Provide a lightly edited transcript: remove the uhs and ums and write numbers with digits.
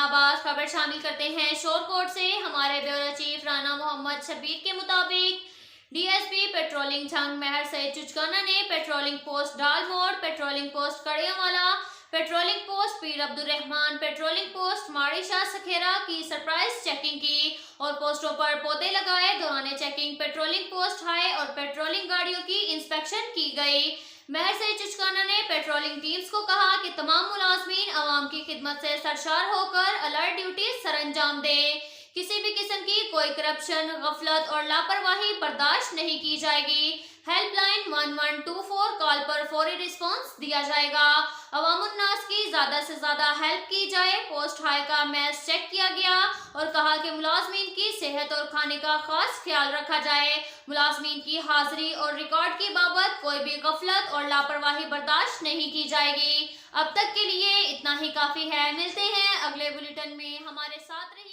आबाद खबर शामिल करते हैं शोरकोट से। हमारे ब्यूरो चीफ राना मोहम्मद शबीर के मुताबिक डीएसपी पेट्रोलिंग झंग महर सईद चुचकाना ने पेट्रोलिंग पोस्ट डाल मोड़, पेट्रोलिंग पोस्ट कड़ियावाला, पेट्रोलिंग पोस्ट पीर अब्दुल रहमान, पेट्रोलिंग पोस्ट माड़ी शाह सखेरा की सरप्राइज चेकिंग की और पोस्टों पर पौधे लगाए। दौरान चेकिंग पेट्रोलिंग पोस्ट हाई और पेट्रोलिंग गाड़ियों की इंस्पेक्शन की गई। महर सईद चुचकाना ने पेट्रोलिंग टीम्स को कहा कि तमाम मुलाजमीन अवाम की खिदमत से सरशार होकर अलर्ट ड्यूटी सरअंजाम दें। किसी भी किस्म की कोई करप्शन, गफलत और लापरवाही बर्दाश्त नहीं की जाएगी। हेल्पलाइन 1124 कॉल पर फौरी रिस्पांस दिया जाएगा। अवामुन्नास की ज्यादा से ज्यादा हेल्प की जाए। पोस्ट हाई का मैच चेक किया गया और कहा कि मुलाजमीन की सेहत और खाने का खास ख्याल रखा जाए। मुलाजमीन की हाजिरी और रिकॉर्ड की बाबत कोई भी गफलत और लापरवाही बर्दाश्त नहीं की जाएगी। अब तक के लिए इतना ही काफी है। मिलते हैं अगले बुलेटिन में, हमारे साथ रहिए।